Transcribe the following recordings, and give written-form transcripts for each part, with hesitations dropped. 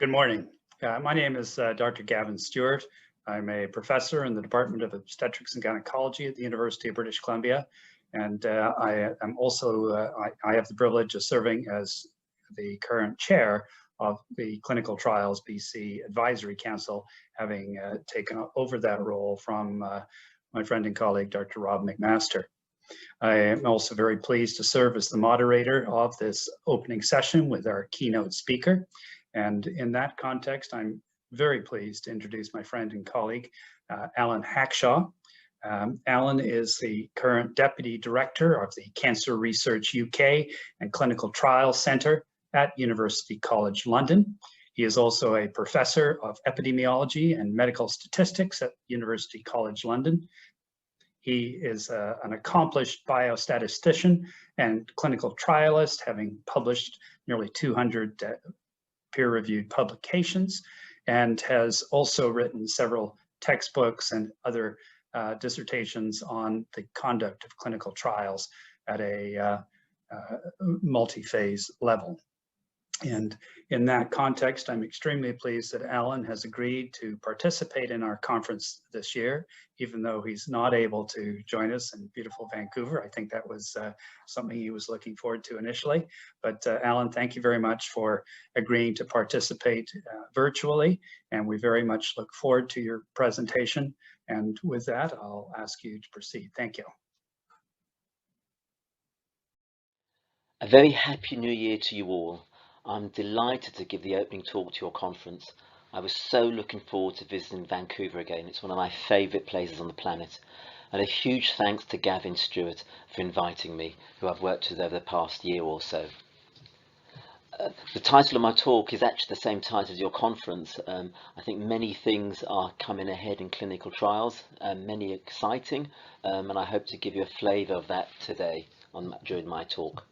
Good morning. My name is Dr. Gavin Stewart. I'm a professor in the Department of Obstetrics and Gynecology at the University of British Columbia. And I am also, I have the privilege of serving as the current chair of the Clinical Trials BC Advisory Council, having taken over that role from my friend and colleague, Dr. Rob McMaster. I am also very pleased to serve as the moderator of this opening session with our keynote speaker. And in that context, I'm very pleased to introduce my friend and colleague, Alan Hackshaw. Alan is the current Deputy Director of the Cancer Research UK and Clinical Trials Centre at University College London. He is also a Professor of Epidemiology and Medical Statistics at University College London. He is an accomplished biostatistician and clinical trialist, having published nearly 200 peer-reviewed publications, and has also written several textbooks and other dissertations on the conduct of clinical trials at a multi-phase level. And in that context, I'm extremely pleased that Alan has agreed to participate in our conference this year, even though he's not able to join us in beautiful Vancouver. I think that was something he was looking forward to initially. But Alan, thank you very much for agreeing to participate virtually, and we very much look forward to your presentation. And with that, I'll ask you to proceed. Thank you. A very happy new year to you all. I'm delighted to give the opening talk to your conference. I was so looking forward to visiting Vancouver again. It's one of my favourite places on the planet. And a huge thanks to Gavin Stewart for inviting me, who I've worked with over the past year or so. The title of my talk is actually the same title as your conference. I think many things are coming ahead in clinical trials, many exciting, and I hope to give you a flavour of that today during my talk.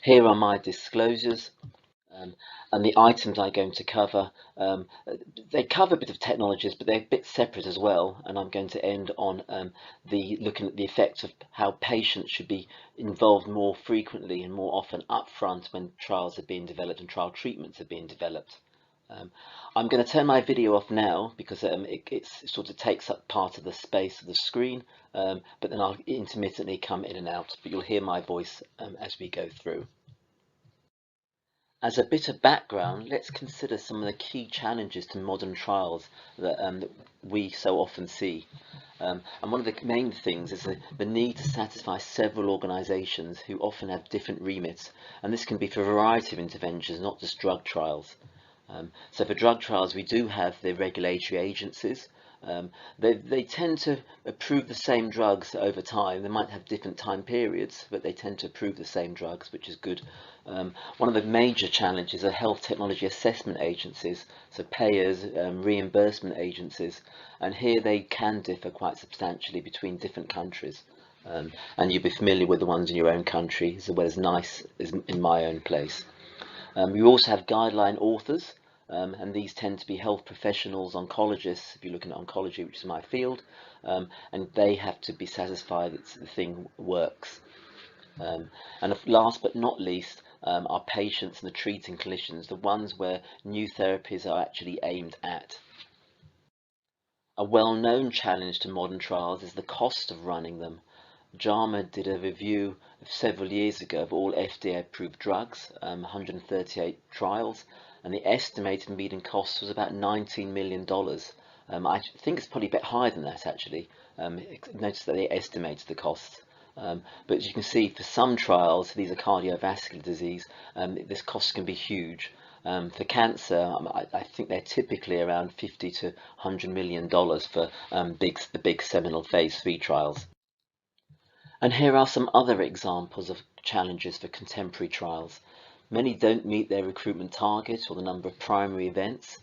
Here are my disclosures, and the items I'm going to cover. They cover a bit of technologies, but they're a bit separate as well, and I'm going to end on looking at the effects of how patients should be involved more frequently and more often up front when trials are being developed and trial treatments are being developed. I'm going to turn my video off now because it sort of takes up part of the space of the screen, but then I'll intermittently come in and out, but you'll hear my voice as we go through. As a bit of background, let's consider some of the key challenges to modern trials that we so often see. And one of the main things is the need to satisfy several organisations who often have different remits, and this can be for a variety of interventions, not just drug trials. So for drug trials, we do have the regulatory agencies. They tend to approve the same drugs over time. They might have different time periods, but they tend to approve the same drugs, which is good. One of the major challenges are health technology assessment agencies, so payers, reimbursement agencies, and here they can differ quite substantially between different countries. And you'll be familiar with the ones in your own country, as well as NICE is in my own place. We also have guideline authors, and these tend to be health professionals, oncologists, if you're looking at oncology, which is my field, and they have to be satisfied that the thing works. And last but not least, are patients and the treating clinicians, the ones where new therapies are actually aimed at. A well-known challenge to modern trials is the cost of running them. JAMA did a review several years ago of all FDA-approved drugs, 138 trials, and the estimated median cost was about $19 million. I think it's probably a bit higher than that, actually. Notice that they estimated the costs. But as you can see, for some trials, these are cardiovascular disease, this cost can be huge. For cancer, I think they're typically around $50 to $100 million for the big seminal phase 3 trials. And here are some other examples of challenges for contemporary trials. Many don't meet their recruitment target or the number of primary events.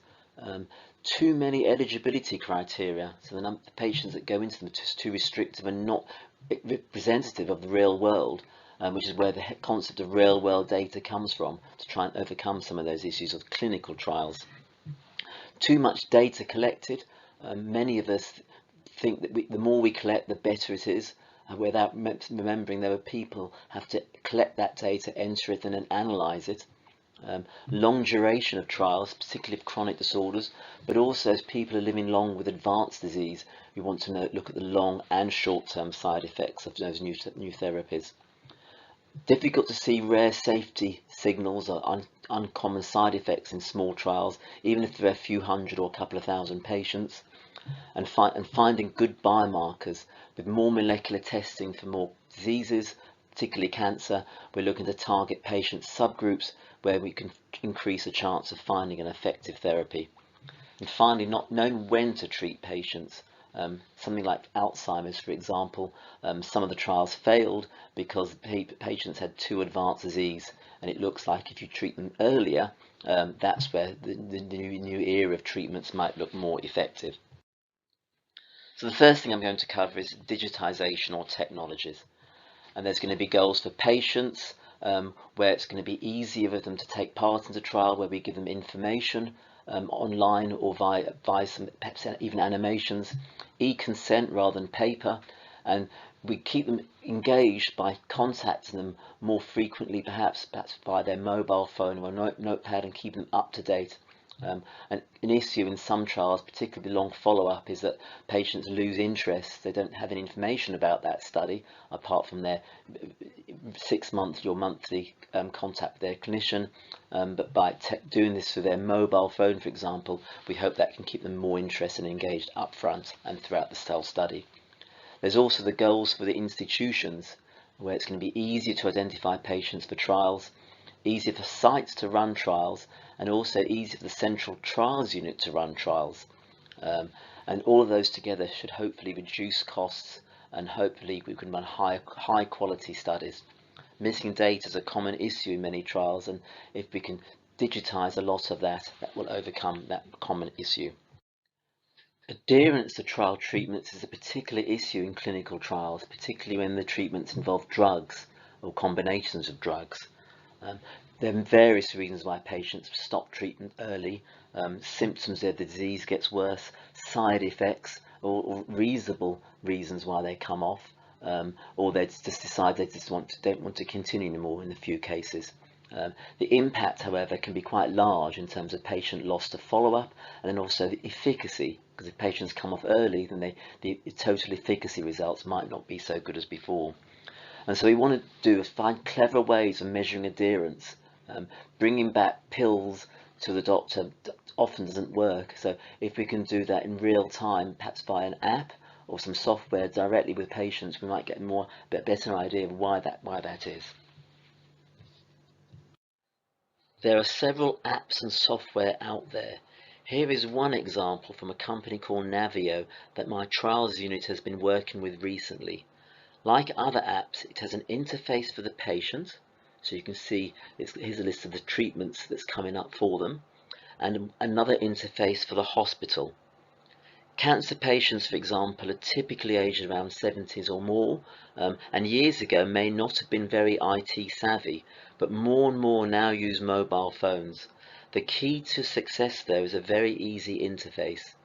Too many eligibility criteria, so the patients that go into them are just too restrictive and not representative of the real world, which is where the concept of real world data comes from, to try and overcome some of those issues of clinical trials. Too much data collected. Many of us think that the more we collect, the better it is, without remembering there are people have to collect that data, enter it, and then analyze it. Long duration of trials, particularly of chronic disorders, but also as people are living long with advanced disease, we want to look at the long and short-term side effects of those new therapies. Difficult to see rare safety signals or uncommon side effects in small trials, even if there are a few hundred or a couple of thousand patients, and finding good biomarkers with more molecular testing for more diseases, particularly cancer. We're looking to target patient subgroups where we can increase the chance of finding an effective therapy. And finally, not knowing when to treat patients. Something like Alzheimer's, for example, some of the trials failed because patients had too advanced disease, and it looks like if you treat them earlier, that's where the new era of treatments might look more effective. So the first thing I'm going to cover is digitization or technologies. And there's going to be goals for patients, where it's going to be easier for them to take part in the trial, where we give them information online or via some perhaps even animations, e-consent rather than paper, and we keep them engaged by contacting them more frequently, perhaps via their mobile phone or a notepad, and keep them up to date. And an issue in some trials, particularly long follow-up, is that patients lose interest. They don't have any information about that study apart from their 6 monthly or monthly contact with their clinician. But by doing this through their mobile phone, for example, we hope that can keep them more interested and engaged up front and throughout the cell study. There's also the goals for the institutions, where it's going to be easier to identify patients for trials, easier for sites to run trials, and also easier for the central trials unit to run trials. And all of those together should hopefully reduce costs, and hopefully we can run high quality studies. Missing data is a common issue in many trials, and if we can digitize a lot of that, that will overcome that common issue. Adherence to trial treatments is a particular issue in clinical trials, particularly when the treatments involve drugs or combinations of drugs. There are various reasons why patients stop treatment early. Symptoms of the disease gets worse, side effects, or reasonable reasons why they come off, or they just decide they just don't want to continue anymore in a few cases. The impact, however, can be quite large in terms of patient loss to follow-up, and then also the efficacy, because if patients come off early, then the total efficacy results might not be so good as before. And so we want to find clever ways of measuring adherence. Bringing back pills to the doctor often doesn't work. So if we can do that in real time, perhaps via an app or some software directly with patients, we might get a better idea of why that is. There are several apps and software out there. Here is one example from a company called Navio that my trials unit has been working with recently. Like other apps, it has an interface for the patient, so you can see here's a list of the treatments that's coming up for them, and another interface for the hospital. Cancer patients, for example, are typically aged around 70s or more, and years ago may not have been very IT savvy, but more and more now use mobile phones. The key to success, though, is a very easy interface.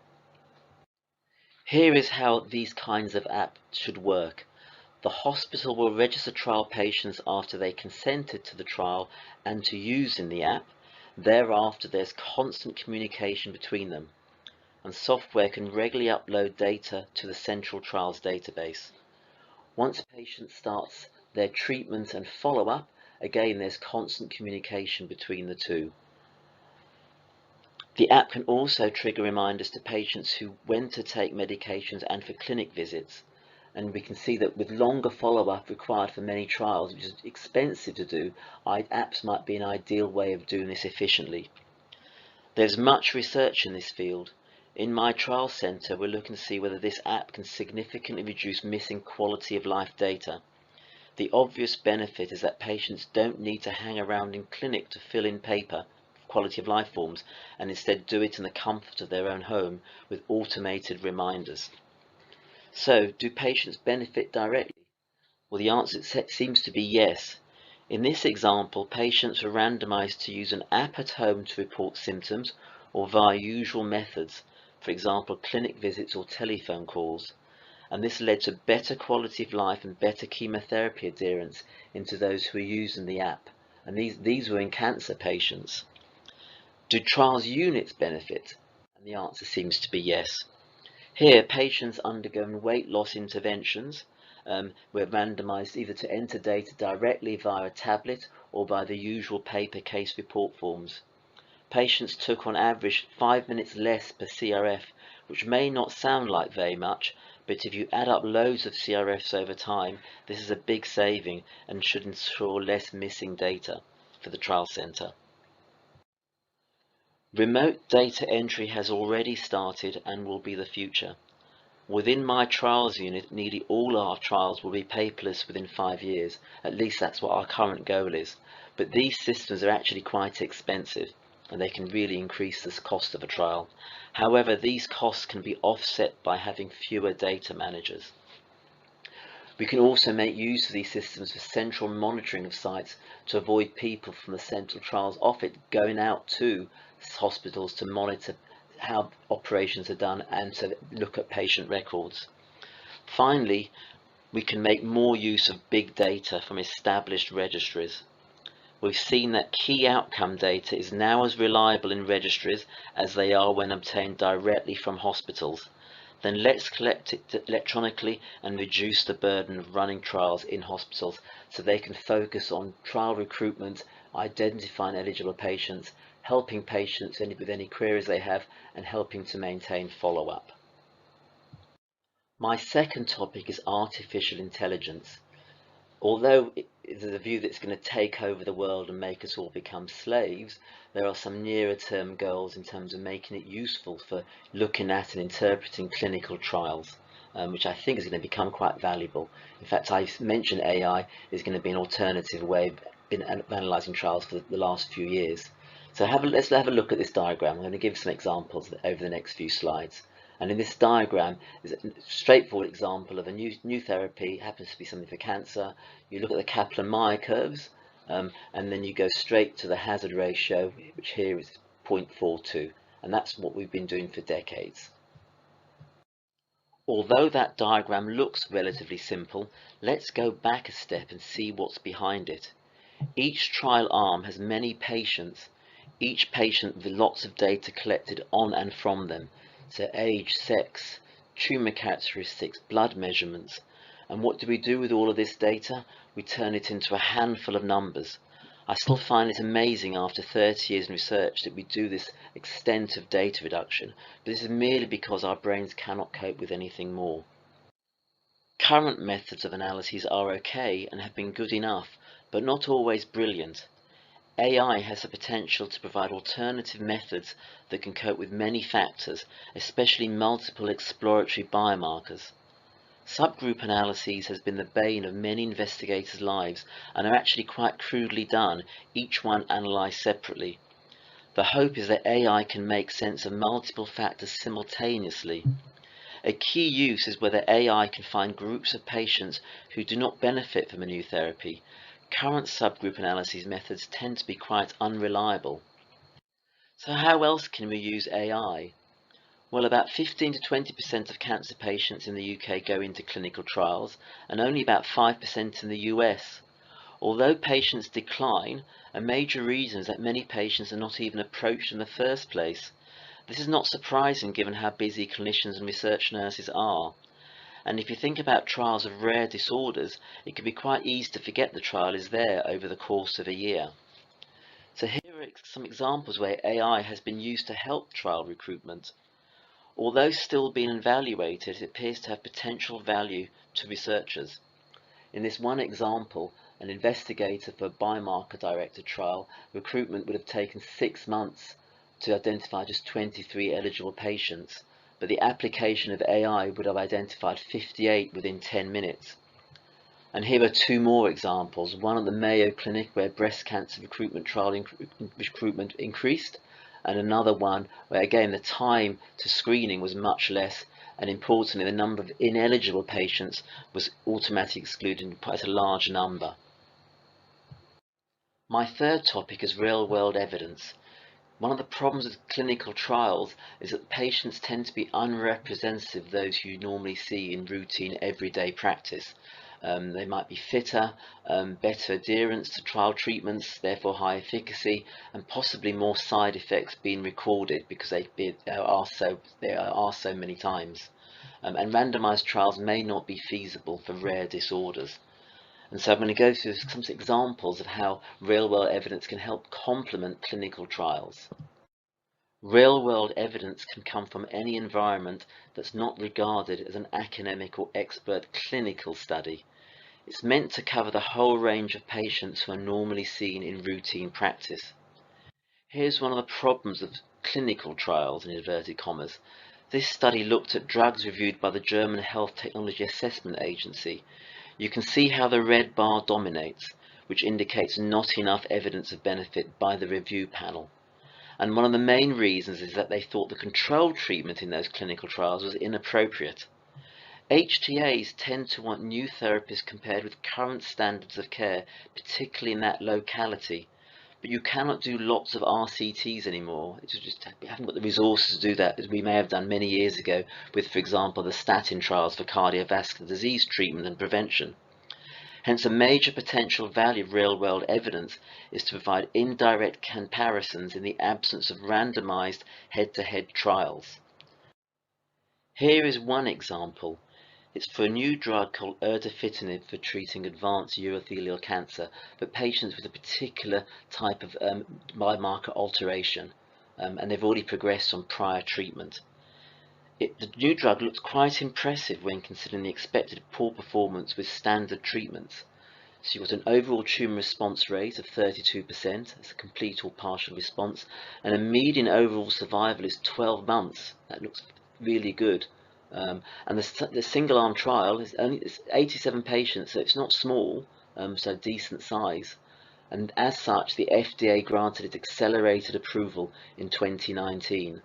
Here is how these kinds of apps should work. The hospital will register trial patients after they consented to the trial and to using the app. Thereafter, there's constant communication between them, and software can regularly upload data to the central trials database. Once a patient starts their treatment and follow-up, again there's constant communication between the two. The app can also trigger reminders to patients who when to take medications and for clinic visits. And we can see that with longer follow-up required for many trials, which is expensive to do, apps might be an ideal way of doing this efficiently. There's much research in this field. In my trial centre, we're looking to see whether this app can significantly reduce missing quality of life data. The obvious benefit is that patients don't need to hang around in clinic to fill in paper, quality of life forms, and instead do it in the comfort of their own home with automated reminders. So, do patients benefit directly? Well, the answer seems to be yes. In this example, patients were randomized to use an app at home to report symptoms or via usual methods, for example, clinic visits or telephone calls. And this led to better quality of life and better chemotherapy adherence into those who are using the app. and these were in cancer patients. Do trials units benefit? And the answer seems to be yes. Here, patients undergoing weight loss interventions were randomized either to enter data directly via a tablet or by the usual paper case report forms. Patients took on average 5 minutes less per CRF, which may not sound like very much, but if you add up loads of CRFs over time, this is a big saving and should ensure less missing data for the trial center. Remote data entry has already started and will be the future. Within my trials unit, nearly all our trials will be paperless within 5 years. At least that's what our current goal is. But these systems are actually quite expensive, and they can really increase the cost of a trial. However, these costs can be offset by having fewer data managers. We can also make use of these systems for central monitoring of sites to avoid people from the central trials office going out to hospitals to monitor how operations are done and to look at patient records. Finally, we can make more use of big data from established registries. We've seen that key outcome data is now as reliable in registries as they are when obtained directly from hospitals. Then let's collect it electronically and reduce the burden of running trials in hospitals so they can focus on trial recruitment, identifying eligible patients, helping patients with any queries they have, and helping to maintain follow-up. My second topic is artificial intelligence. Although there's a view that it's going to take over the world and make us all become slaves, there are some nearer term goals in terms of making it useful for looking at and interpreting clinical trials, which I think is going to become quite valuable. In fact, I mentioned AI is going to be an alternative way of analysing trials for the last few years. So let's have a look at this diagram. I'm going to give some examples over the next few slides. And in this diagram is a straightforward example of a new therapy. It happens to be something for cancer. You look at the Kaplan-Meier curves, and then you go straight to the hazard ratio, which here is 0.42, and that's what we've been doing for decades. Although that diagram looks relatively simple, let's go back a step and see what's behind it. Each trial arm has many patients, each patient with lots of data collected on and from them. So age, sex, tumour characteristics, blood measurements. And what do we do with all of this data? We turn it into a handful of numbers. I still find it amazing after 30 years in research that we do this extent of data reduction, but this is merely because our brains cannot cope with anything more. Current methods of analyses are okay and have been good enough, but not always brilliant. AI has the potential to provide alternative methods that can cope with many factors, especially multiple exploratory biomarkers. Subgroup analyses has been the bane of many investigators' lives and are actually quite crudely done, each one analysed separately. The hope is that AI can make sense of multiple factors simultaneously. A key use is whether AI can find groups of patients who do not benefit from a new therapy. Current subgroup analysis methods tend to be quite unreliable. So how else can we use AI? Well, about 15 to 20% of cancer patients in the UK go into clinical trials, and only about 5% in the US. Although patients decline, a major reason is that many patients are not even approached in the first place. This is not surprising given how busy clinicians and research nurses are. And if you think about trials of rare disorders, it can be quite easy to forget the trial is there over the course of a year. So here are some examples where AI has been used to help trial recruitment. Although still being evaluated, it appears to have potential value to researchers. In this one example, an investigator for a biomarker-directed trial, recruitment would have taken 6 months to identify just 23 eligible patients, but the application of AI would have identified 58 within 10 minutes. And here are two more examples, one at the Mayo Clinic where breast cancer recruitment recruitment increased, and another one where again the time to screening was much less, and importantly the number of ineligible patients was automatically excluded in quite a large number. My third topic is real-world evidence. One of the problems with clinical trials is that patients tend to be unrepresentative of those you normally see in routine everyday practice. They might be fitter, better adherence to trial treatments, therefore high efficacy, and possibly more side effects being recorded because they are asked so many times. And randomized trials may not be feasible for rare disorders. And so I'm going to go through some examples of how real-world evidence can help complement clinical trials. Real-world evidence can come from any environment that's not regarded as an academic or expert clinical study. It's meant to cover the whole range of patients who are normally seen in routine practice. Here's one of the problems of clinical trials, in inverted commas. This study looked at drugs reviewed by the German Health Technology Assessment Agency. You can see how the red bar dominates, which indicates not enough evidence of benefit by the review panel. And one of the main reasons is that they thought the control treatment in those clinical trials was inappropriate. HTAs tend to want new therapies compared with current standards of care, particularly in that locality. But you cannot do lots of RCTs anymore. We haven't got the resources to do that as we may have done many years ago with, for example, the statin trials for cardiovascular disease treatment and prevention. Hence, a major potential value of real-world evidence is to provide indirect comparisons in the absence of randomized head-to-head trials. Here is one example. It's for a new drug called erdafitinib for treating advanced urothelial cancer for patients with a particular type of biomarker alteration, and they've already progressed on prior treatment. The new drug looks quite impressive when considering the expected poor performance with standard treatments. So you've got an overall tumour response rate of 32%, it's a complete or partial response, and a median overall survival is 12 months. That looks really good. And the single-arm trial is it's 87 patients, so it's not small, so decent size. And as such, the FDA granted it accelerated approval in 2019.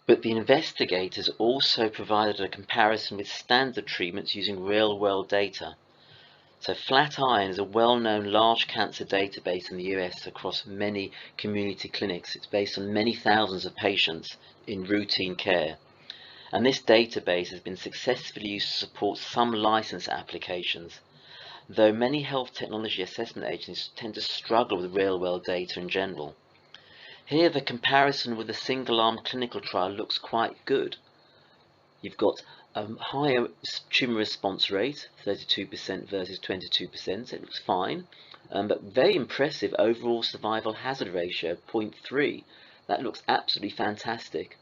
But the investigators also provided a comparison with standard treatments using real-world data. So Flatiron is a well-known large cancer database in the US across many community clinics. It's based on many thousands of patients in routine care. And this database has been successfully used to support some license applications, though many health technology assessment agencies tend to struggle with real-world data in general. Here, the comparison with a single-arm clinical trial looks quite good. You've got a higher tumour response rate, 32% versus 22%, it looks fine, but very impressive overall survival hazard ratio, 0.3. That looks absolutely fantastic.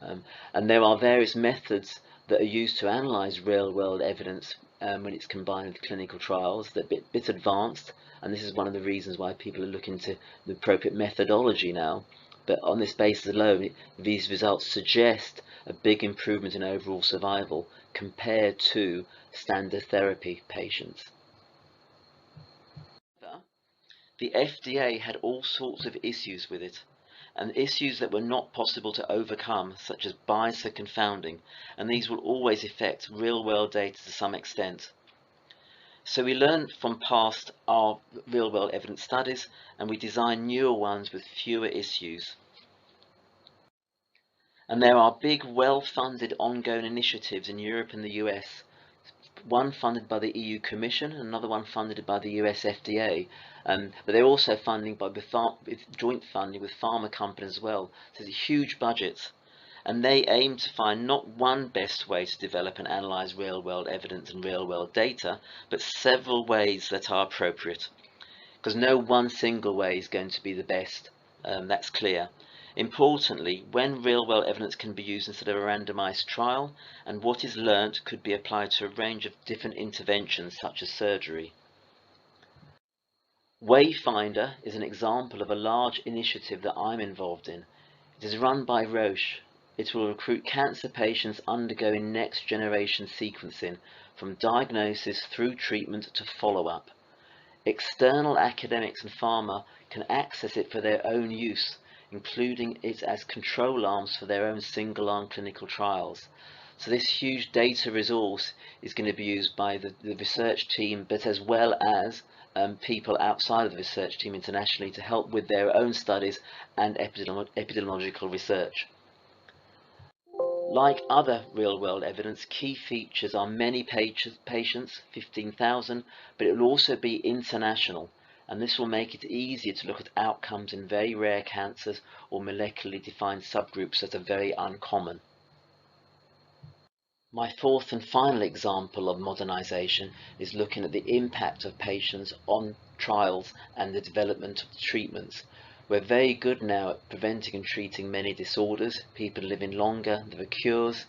And there are various methods that are used to analyse real-world evidence when it's combined with clinical trials that are a bit advanced, and this is one of the reasons why people are looking to the appropriate methodology now. But on this basis alone, these results suggest a big improvement in overall survival compared to standard therapy patients. The FDA had all sorts of issues with it, and issues that were not possible to overcome, such as bias and confounding, and these will always affect real-world data to some extent. So we learned from past our real-world evidence studies, and we designed newer ones with fewer issues. And there are big, well-funded ongoing initiatives in Europe and the US, one funded by the EU Commission, another one funded by the US FDA, but they're also funding with joint funding with pharma companies as well. So there's a huge budget, and they aim to find not one best way to develop and analyze real-world evidence and real-world data, but several ways that are appropriate. Because no one single way is going to be the best, that's clear. Importantly, when real-world evidence can be used instead of a randomized trial, and what is learnt could be applied to a range of different interventions such as surgery. Wayfinder is an example of a large initiative that I'm involved in. It is run by Roche. It will recruit cancer patients undergoing next-generation sequencing, from diagnosis through treatment to follow-up. External academics and pharma can access it for their own use, including it as control arms for their own single-arm clinical trials. So this huge data resource is going to be used by the research team, but as well as people outside of the research team internationally to help with their own studies and epidemiological research. Like other real-world evidence, key features are many patients, 15,000, but it will also be international, and this will make it easier to look at outcomes in very rare cancers or molecularly defined subgroups that are very uncommon. My fourth and final example of modernization is looking at the impact of patients on trials and the development of treatments. We're very good now at preventing and treating many disorders. People living longer, there are cures,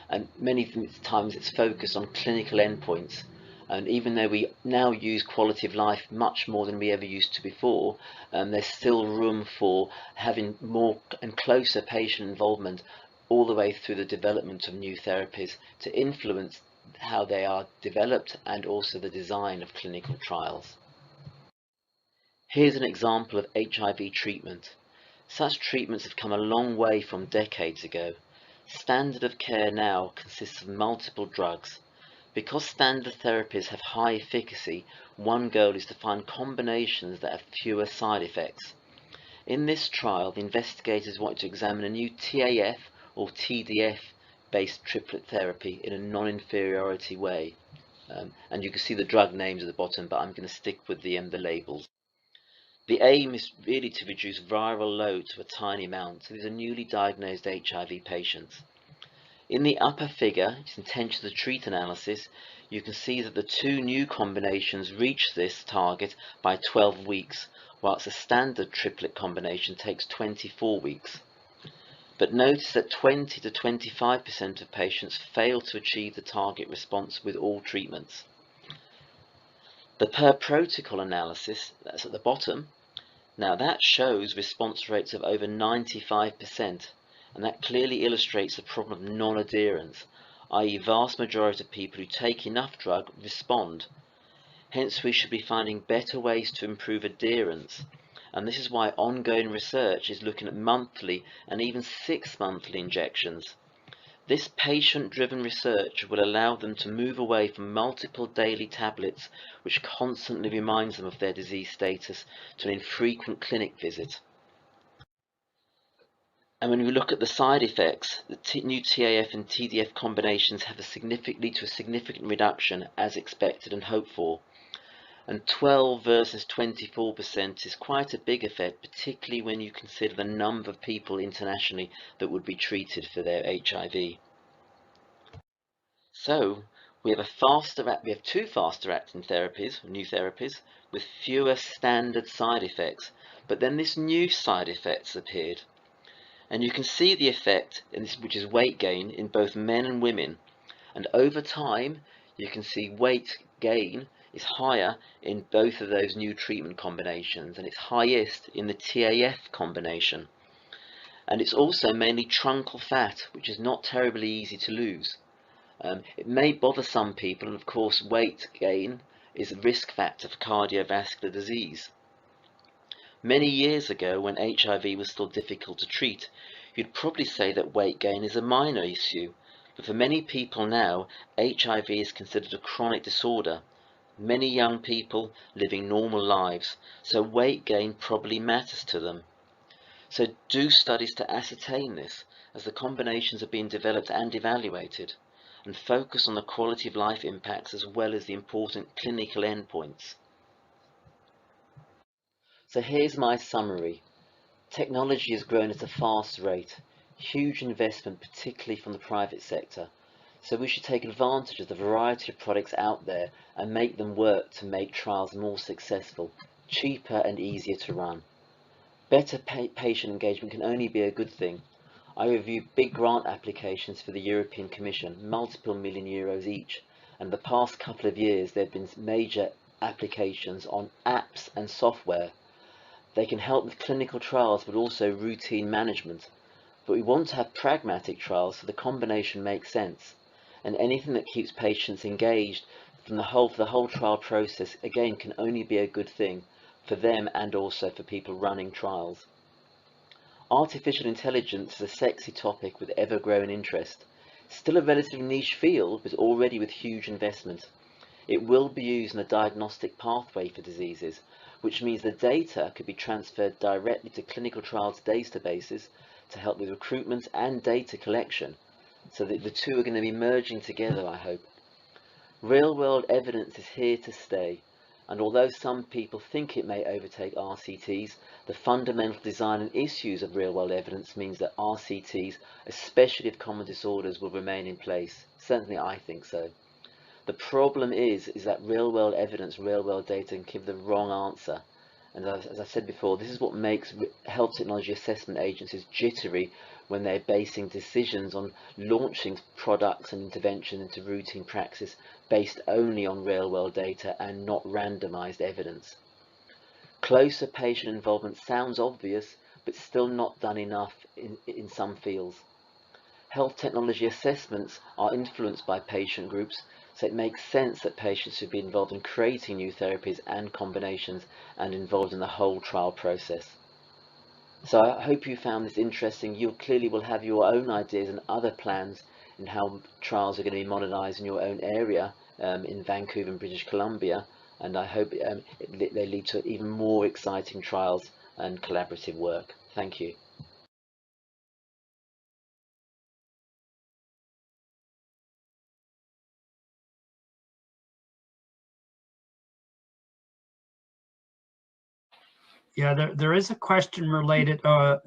and many times it's focused on clinical endpoints. And even though we now use quality of life much more than we ever used to before, there's still room for having more and closer patient involvement all the way through the development of new therapies to influence how they are developed and also the design of clinical trials. Here's an example of HIV treatment. Such treatments have come a long way from decades ago. Standard of care now consists of multiple drugs. Because standard therapies have high efficacy, one goal is to find combinations that have fewer side effects. In this trial, the investigators wanted to examine a new TAF or TDF based triplet therapy in a non-inferiority way. And you can see the drug names at the bottom, but I'm going to stick with the labels. The aim is really to reduce viral load to a tiny amount, so these are newly diagnosed HIV patients. In the upper figure, it's intention to treat analysis, you can see that the two new combinations reach this target by 12 weeks, whilst a standard triplet combination takes 24 weeks. But notice that 20 to 25% of patients fail to achieve the target response with all treatments. The per protocol analysis, that's at the bottom, now that shows response rates of over 95%, and that clearly illustrates the problem of non-adherence, i.e. vast majority of people who take enough drug respond. Hence we should be finding better ways to improve adherence, and this is why ongoing research is looking at monthly and even 6-monthly injections. This patient-driven research will allow them to move away from multiple daily tablets which constantly reminds them of their disease status to an infrequent clinic visit. And when we look at the side effects, the new TAF and TDF combinations have lead to a significant reduction as expected and hoped for. And 12 versus 24% is quite a big effect, particularly when you consider the number of people internationally that would be treated for their HIV. So we have two faster acting therapies, new therapies, with fewer standard side effects. But then this new side effects appeared. And you can see the effect, which is weight gain, in both men and women. And over time, you can see weight gain is higher in both of those new treatment combinations, and it's highest in the TAF combination. And it's also mainly truncal fat, which is not terribly easy to lose. It may bother some people, and of course weight gain is a risk factor for cardiovascular disease. Many years ago, when HIV was still difficult to treat, you'd probably say that weight gain is a minor issue, but for many people now, HIV is considered a chronic disorder. Many young people living normal lives, so weight gain probably matters to them. So do studies to ascertain this, as the combinations are being developed and evaluated, and focus on the quality of life impacts as well as the important clinical endpoints. So here's my summary. Technology has grown at a fast rate, huge investment particularly from the private sector. So we should take advantage of the variety of products out there and make them work to make trials more successful, cheaper and easier to run. Better patient engagement can only be a good thing. I reviewed big grant applications for the European Commission, multiple million euros each, and the past couple of years there have been major applications on apps and software. They can help with clinical trials but also routine management. But we want to have pragmatic trials so the combination makes sense. And anything that keeps patients engaged for the whole trial process, again, can only be a good thing for them and also for people running trials. Artificial intelligence is a sexy topic with ever-growing interest. Still a relatively niche field, but already with huge investment. It will be used in a diagnostic pathway for diseases, which means the data could be transferred directly to clinical trials databases to help with recruitment and data collection. So the two are going to be merging together, I hope. Real-world evidence is here to stay, and although some people think it may overtake RCTs, the fundamental design and issues of real-world evidence means that RCTs, especially of common disorders, will remain in place. Certainly I think so. The problem is that real-world evidence, real-world data can give the wrong answer. And as I said before, this is what makes health technology assessment agencies jittery when they're basing decisions on launching products and intervention into routine practice based only on real-world data and not randomized evidence. Closer patient involvement sounds obvious, but still not done enough in some fields. Health technology assessments are influenced by patient groups, so it makes sense that patients should be involved in creating new therapies and combinations and involved in the whole trial process. So I hope you found this interesting. You clearly will have your own ideas and other plans in how trials are going to be modernised in your own area in Vancouver and British Columbia, and I hope they lead to even more exciting trials and collaborative work. Thank you. Yeah, there is a question related. What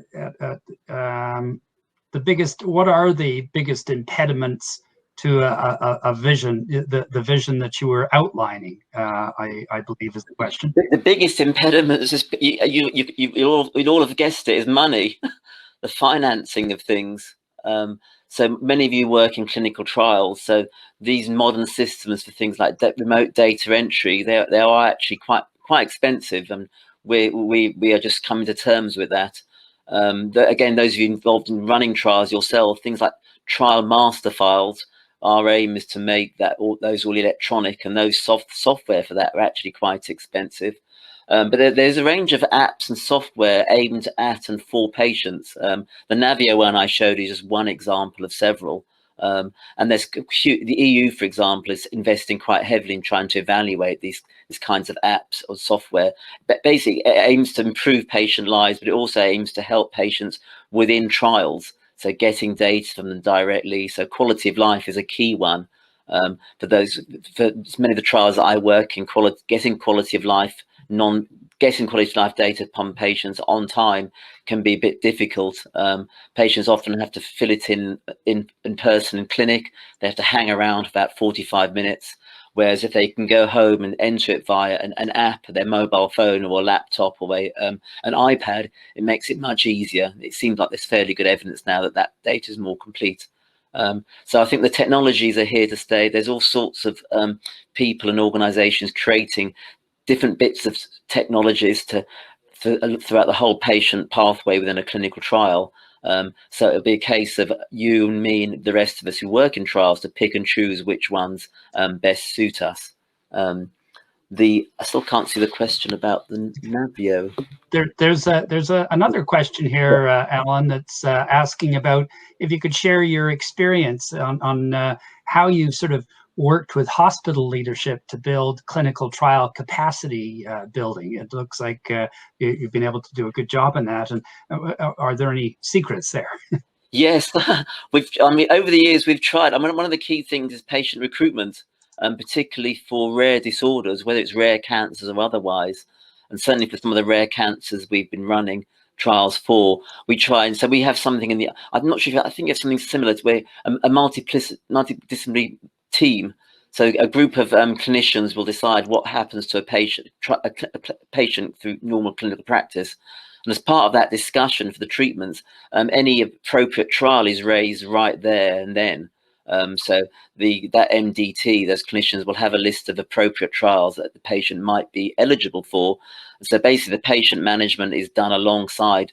are the biggest impediments to a vision, the vision that you were outlining? I believe is the question. The biggest impediment is just, you'd all have guessed it, is money, the financing of things. So many of you work in clinical trials, so these modern systems for things like remote data entry, they are actually quite expensive, and we are just coming to terms with that. Again, those of you involved in running trials yourself, things like trial master files, our aim is to make those all electronic, and those software for that are actually quite expensive. But there's a range of apps and software aimed at and for patients. The Navio one I showed you is just one example of several. And there's the EU, for example, is investing quite heavily in trying to evaluate these kinds of apps or software. But basically, it aims to improve patient lives, but it also aims to help patients within trials. So getting data from them directly. So quality of life is a key one. For many of the trials that I work in, getting quality of life data from patients on time can be a bit difficult. Patients often have to fill it in person in clinic. They have to hang around for about 45 minutes. Whereas if they can go home and enter it via an app, their mobile phone or a laptop or an iPad, it makes it much easier. It seems like there's fairly good evidence now that data is more complete. So I think the technologies are here to stay. There's all sorts of people and organizations creating different bits of technologies throughout the whole patient pathway within a clinical trial. So it'll be a case of you and me and the rest of us who work in trials to pick and choose which ones best suit us. I still can't see the question about the Navio. There's another question here, Alan, that's asking about if you could share your experience on how you sort of worked with hospital leadership to build clinical trial capacity building. It looks like you've been able to do a good job in that. And are there any secrets there? Yes, over the years we've tried. One of the key things is patient recruitment, particularly for rare disorders, whether it's rare cancers or otherwise. And certainly for some of the rare cancers we've been running trials for, we try. And so we have something I'm not sure, I think you have something similar to where a multidisciplinary team. So a group of clinicians will decide what happens to a patient through normal clinical practice. And as part of that discussion for the treatments, any appropriate trial is raised right there and then. So that MDT, those clinicians will have a list of appropriate trials that the patient might be eligible for. So basically the patient management is done alongside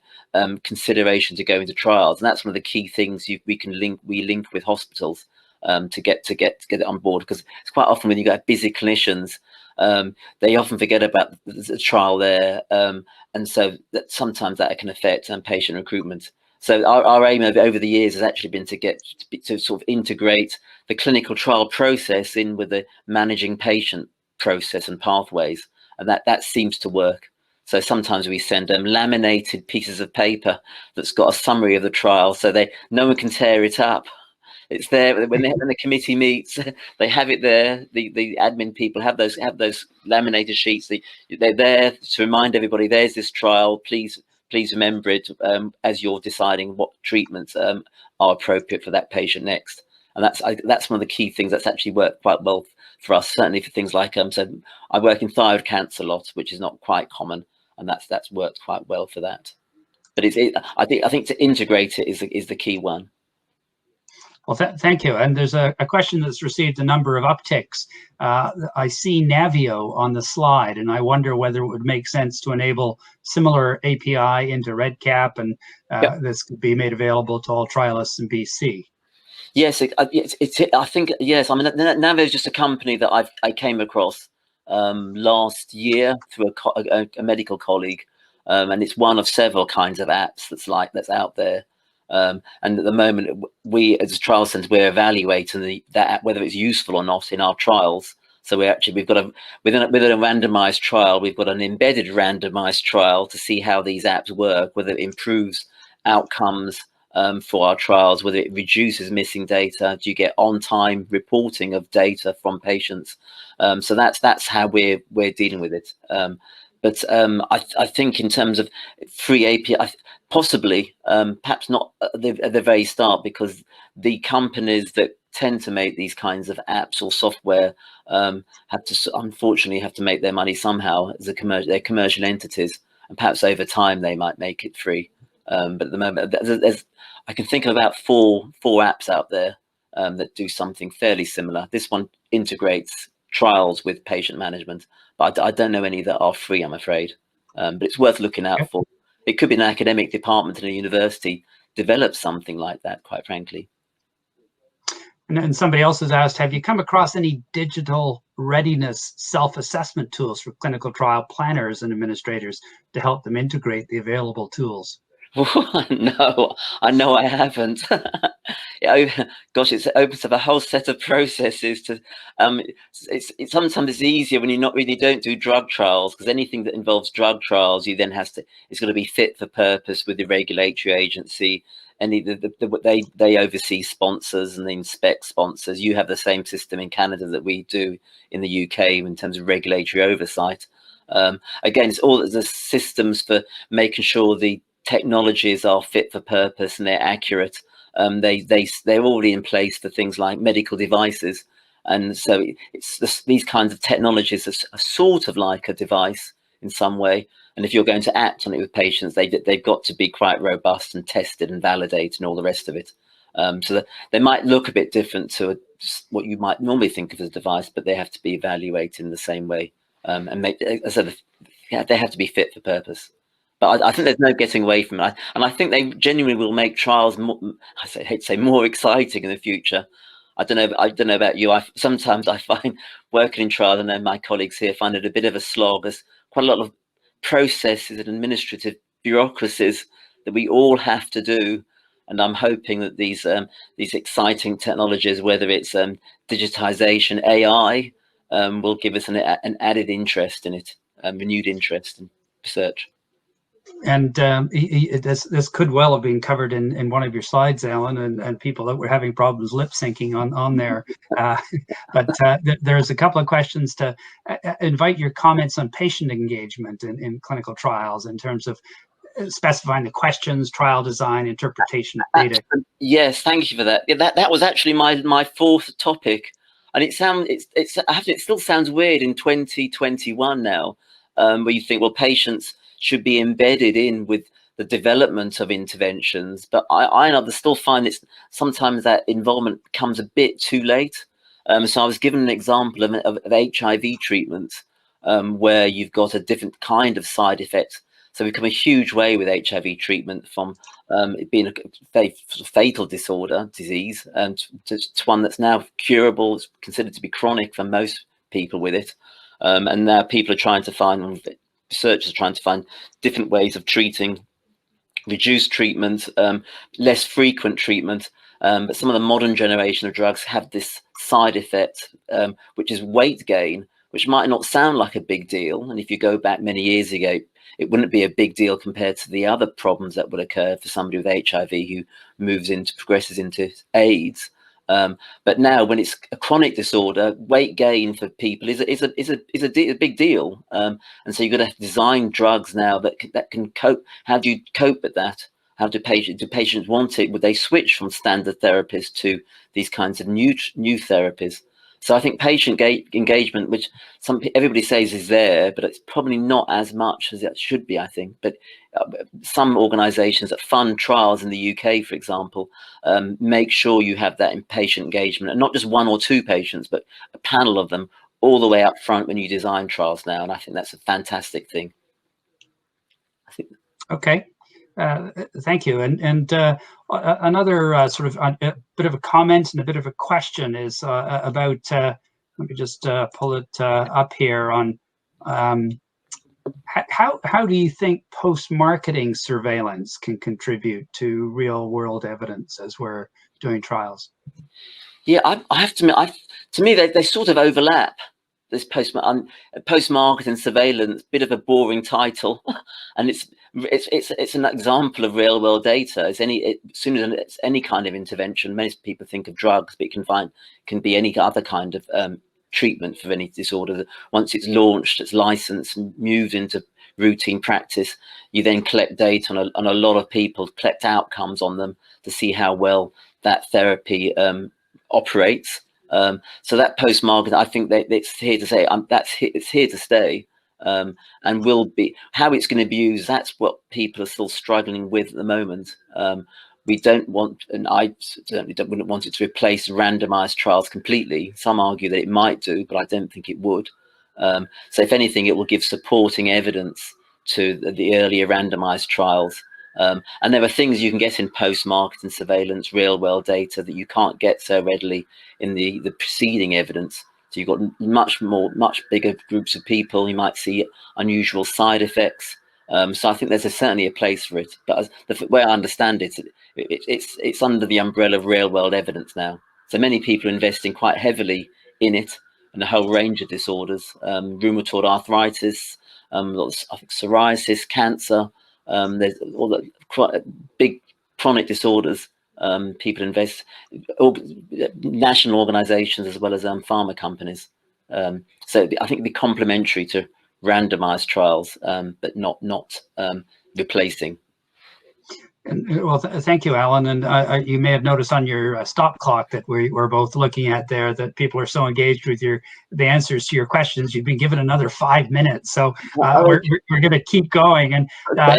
consideration to go into trials. And that's one of the key things we link with hospitals to get it on board, because it's quite often when you got busy clinicians, they often forget about the trial there. And so sometimes that can affect patient recruitment. So our aim over the years has actually been to sort of integrate the clinical trial process in with the managing patient process and pathways, and that seems to work. So sometimes we send them laminated pieces of paper that's got a summary of the trial, so no one can tear it up. It's there when the committee meets. They have it there. The admin people have those laminated sheets. They're there to remind everybody. There's this trial. Please remember it as you're deciding what treatments are appropriate for that patient next. And that's one of the key things that's actually worked quite well for us. Certainly for things like so I work in thyroid cancer a lot, which is not quite common, and that's worked quite well for that. But I think to integrate it is the key one. Well, thank you. And there's a question that's received a number of upticks. I see Navio on the slide, and I wonder whether it would make sense to enable similar API into REDCap, and this could be made available to all trialists in BC. Yes, I think, yes. I mean, Navio is just a company that I came across last year through a medical colleague, and it's one of several kinds of apps that's out there. And at the moment, we as a trial centre, we're evaluating that app, whether it's useful or not in our trials. So we've got within a randomised trial, we've got an embedded randomised trial to see how these apps work, whether it improves outcomes for our trials, whether it reduces missing data. Do you get on-time reporting of data from patients? So that's how we're dealing with it. But I think in terms of free API, possibly, perhaps not at the very start, because the companies that tend to make these kinds of apps or software unfortunately have to make their money somehow as they're commercial entities, and perhaps over time they might make it free. But at the moment, I can think of about four apps out there that do something fairly similar. This one integrates trials with patient management, but I don't know any that are free, I'm afraid. But it's worth looking out for. It could be an academic department in a university develop something like that, quite frankly. And then somebody else has asked, have you come across any digital readiness self-assessment tools for clinical trial planners and administrators to help them integrate the available tools? No, I know I haven't. Gosh, it opens up a whole set of processes to. It's sometimes easier when you don't do drug trials, because anything that involves drug trials, you then it's got to be fit for purpose with the regulatory agency, and they oversee sponsors and they inspect sponsors. You have the same system in Canada that we do in the UK in terms of regulatory oversight. Again, it's all the systems for making sure the technologies are fit for purpose and they're accurate. They're already in place for things like medical devices, and so these kinds of technologies are sort of like a device in some way. And if you're going to act on it with patients, they've got to be quite robust and tested and validated and all the rest of it. So that they might look a bit different to what you might normally think of as a device, but they have to be evaluated in the same way, and they have to be fit for purpose. But I think there's no getting away from it. And I think they genuinely will make trials more, I hate to say, more exciting in the future. I don't know about you. Sometimes I find working in trials, and then my colleagues here find it a bit of a slog. There's quite a lot of processes and administrative bureaucracies that we all have to do. And I'm hoping that these exciting technologies, whether it's digitization, AI, will give us an added interest in it, renewed interest in research. And this could well have been covered in one of your slides, Alan, and people that were having problems lip syncing on there. But there's a couple of questions to invite your comments on patient engagement in clinical trials in terms of specifying the questions, trial design, interpretation of data. Yes, thank you for that. Yeah, that was actually my fourth topic, and it still sounds weird in 2021 now, where you think, well, patients should be embedded in with the development of interventions, but I still find sometimes that involvement comes a bit too late. So I was given an example of HIV treatment, where you've got a different kind of side effect. So we've come a huge way with HIV treatment from it being a very fatal disease, and to one that's now curable. It's considered to be chronic for most people with it, and now people are trying to find. Researchers are trying to find different ways of treating, reduced treatment, less frequent treatment. But some of the modern generation of drugs have this side effect, which is weight gain, which might not sound like a big deal. And if you go back many years ago, it wouldn't be a big deal compared to the other problems that would occur for somebody with HIV who progresses into AIDS. But now, when it's a chronic disorder, weight gain for people is a big deal. And so you've got to design drugs now that can cope. How do you cope with that? How do patients want it? Would they switch from standard therapies to these kinds of new therapies? So I think patient engagement, which everybody says is there, but it's probably not as much as it should be, I think. But some organisations that fund trials in the UK, for example, make sure you have that in patient engagement, and not just one or two patients, but a panel of them all the way up front when you design trials now. And I think that's a fantastic thing. I think. Okay. Thank you. And another sort of a bit of a comment and a bit of a question is about, let me just pull it up here on how do you think post-marketing surveillance can contribute to real world evidence as we're doing trials? Yeah, I have to admit, to me, they sort of overlap. This post-marketing surveillance, bit of a boring title, and it's an example of real-world data. As soon as it's any kind of intervention, most people think of drugs, but it can be any other kind of treatment for any disorder. Once it's launched, it's licensed, and moved into routine practice, you then collect data on a lot of people, collect outcomes on them to see how well that therapy operates. So that post-market, I think that it's here to say it's here to stay, and will be. How it's going to be used, that's what people are still struggling with at the moment. We don't want, and I certainly wouldn't want it to replace randomized trials completely. Some argue that it might do, but I don't think it would. So if anything, it will give supporting evidence to the earlier randomized trials. And there are things you can get in post-marketing surveillance, real-world data that you can't get so readily in the preceding evidence. So you've got much bigger groups of people. You might see unusual side effects. So I think there's certainly a place for it. But the way I understand it, it's under the umbrella of real-world evidence now. So many people are investing quite heavily in it, and a whole range of disorders, rheumatoid arthritis, I think psoriasis, cancer. There's all the quite big chronic disorders. People invest, national organisations as well as pharma companies. So I think it'd be complementary to randomised trials, but not replacing. Well, thank you, Alan. And you may have noticed on your stop clock that we're both looking at there that people are so engaged with the answers to your questions. You've been given another 5 minutes, so we're going to keep going. And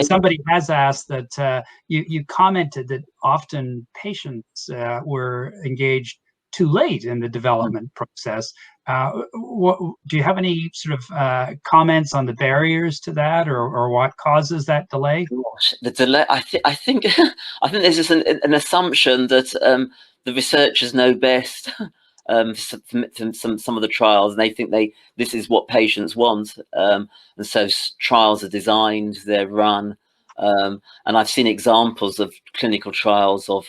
somebody has asked that you commented that often patients were engaged too late in the development process. Do you have any sort of comments on the barriers to that, or what causes that delay? Gosh, the delay. I think there's just an assumption that the researchers know best. Some of the trials, and they think this is what patients want, and so trials are designed, they're run. And I've seen examples of clinical trials of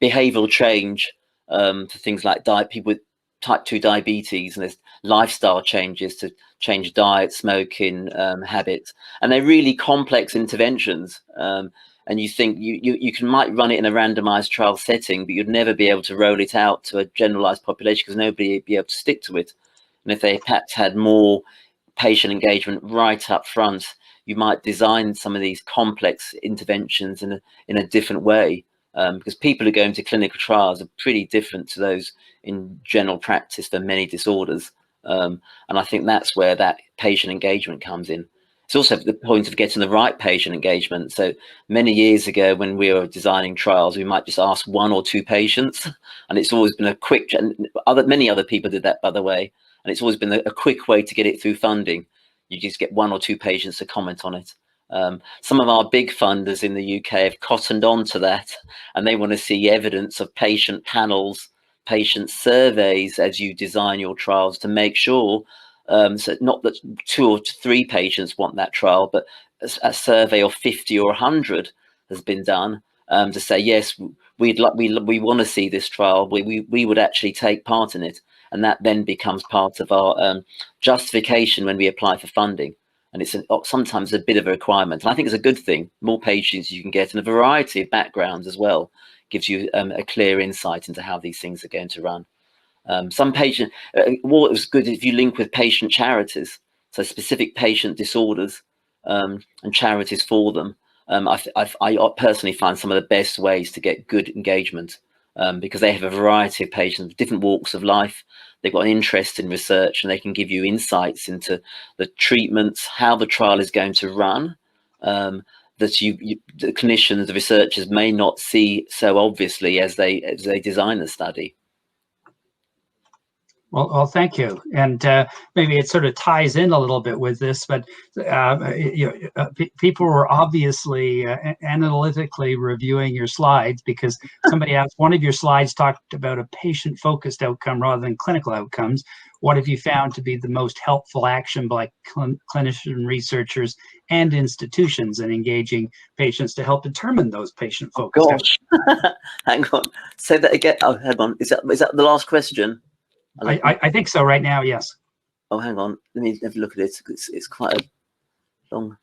behavioural change for things like people with type 2 diabetes, and there's lifestyle changes to change diet, smoking habits, and they're really complex interventions. And you think you might run it in a randomized trial setting, but you'd never be able to roll it out to a generalized population because nobody would be able to stick to it. And if they perhaps had more patient engagement right up front, you might design some of these complex interventions in a different way, because people who go into clinical trials are pretty different to those in general practice for many disorders. And I think that's where that patient engagement comes in. It's also the point of getting the right patient engagement. So many years ago, when we were designing trials, we might just ask 1 or 2 patients, and it's always been a quick, and many other people did that, by the way, and it's always been a quick way to get it through funding. You just get 1 or 2 patients to comment on it. Some of our big funders in the UK have cottoned on to that, and they want to see evidence of patient panels, patient surveys as you design your trials to make sure, so not that 2 or 3 patients want that trial, but a survey of 50 or 100 has been done to say, yes, we want to see this trial. We would actually take part in it, and that then becomes part of our justification when we apply for funding. and it's sometimes a bit of a requirement. And I think it's a good thing. More patients you can get in a variety of backgrounds as well gives you a clear insight into how these things are going to run. Some patient, what was good if you link with patient charities, so specific patient disorders and charities for them. I personally find some of the best ways to get good engagement because they have a variety of patients, different walks of life. They've got an interest in research, and they can give you insights into the treatments, how the trial is going to run, that the clinicians, the researchers may not see so obviously as they design the study. Well, thank you. And maybe it sort of ties in a little bit with this, but people were obviously analytically reviewing your slides because somebody asked, one of your slides talked about a patient-focused outcome rather than clinical outcomes. What have you found to be the most helpful action by clinician researchers and institutions in engaging patients to help determine those patient-focused outcomes? Hang on. Say that again. Oh, hang on. Is that the last question? I think so right now, yes. Oh, hang on. Let me have a look at it. It's quite a long.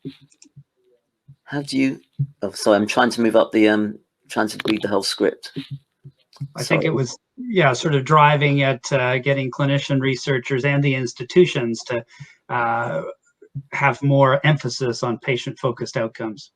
How do you? Oh, sorry. I'm trying to move up the. Trying to read the whole script. I think it was, yeah, sort of driving at getting clinician researchers and the institutions to have more emphasis on patient-focused outcomes.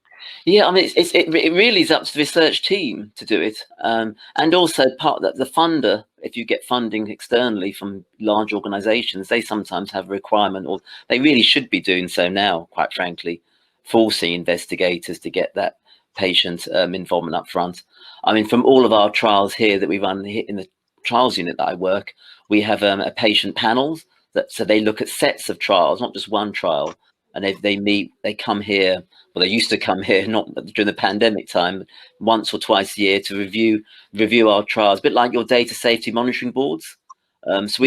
Yeah, I mean, it really is up to the research team to do it, and also part of the funder. If you get funding externally from large organisations, they sometimes have a requirement, or they really should be doing so now, quite frankly, forcing investigators to get that patient involvement up front. I mean, from all of our trials here that we run in the trials unit that I work, we have a patient panels so they look at sets of trials, not just one trial, and they come here. Well, they used to come here, not during the pandemic time, once or twice a year to review our trials, a bit like your data safety monitoring boards. So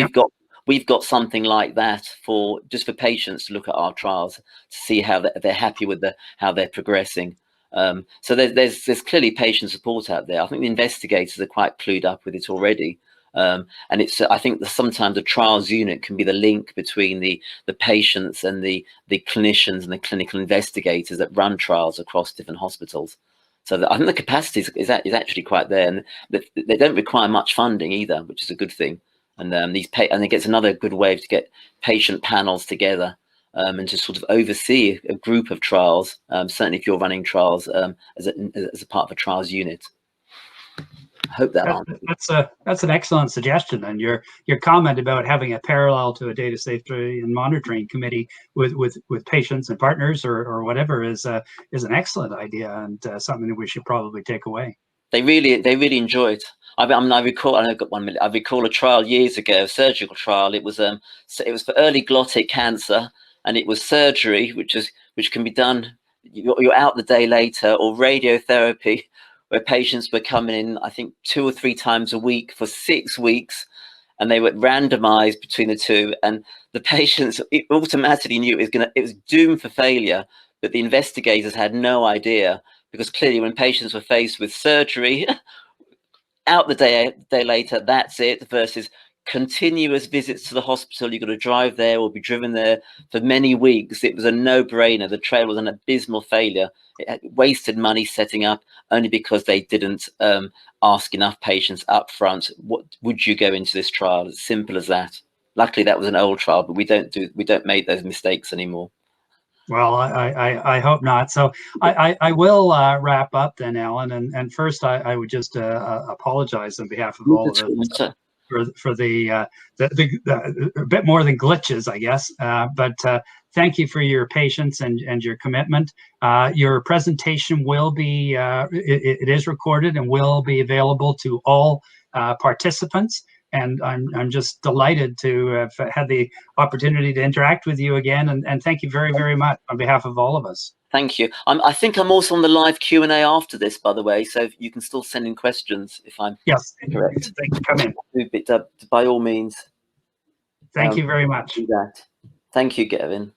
we've got something like that for patients to look at our trials to see how they're happy with how they're progressing. So there's clearly patient support out there. I think the investigators are quite clued up with it already. And I think that sometimes the trials unit can be the link between the patients and the clinicians and the clinical investigators that run trials across different hospitals. So I think the capacity is actually quite there, and they don't require much funding either, which is a good thing. And and it gets another good way to get patient panels together and to sort of oversee a group of trials. Certainly, if you're running trials as a part of a trials unit. I hope that's an excellent suggestion, and your comment about having a parallel to a data safety and monitoring committee with patients and partners or whatever is an excellent idea, and something that we should probably take away. They really enjoy it. I recall. I've got 1 minute. I recall a trial years ago, a surgical trial. It was for early glottic cancer, and it was surgery, which can be done. You're out the day later, or radiotherapy, where patients were coming in, I think 2 or 3 times a week for 6 weeks, and they were randomized between the two, and the patients automatically knew it was doomed for failure, but the investigators had no idea, because clearly when patients were faced with surgery, out the day later, that's it, versus continuous visits to the hospital. You've got to drive there or be driven there for many weeks. It was a no-brainer. The trial was an abysmal failure. It had wasted money setting up only because they didn't ask enough patients up front. What would you go into this trial? As simple as that. Luckily, that was an old trial, but we don't make those mistakes anymore. Well, I hope not. So I will wrap up then, Alan. And first, I would just apologize on behalf of all of us for the a bit more than glitches, I guess. But thank you for your patience and your commitment. Your presentation will be it is recorded and will be available to all participants. And I'm just delighted to have had the opportunity to interact with you again. And thank you very, very much on behalf of all of us. Thank you. I think I'm also on the live Q&A after this, by the way, so you can still send in questions if I'm correct. Come in. By all means. Thank you very much. Do that. Thank you, Gavin.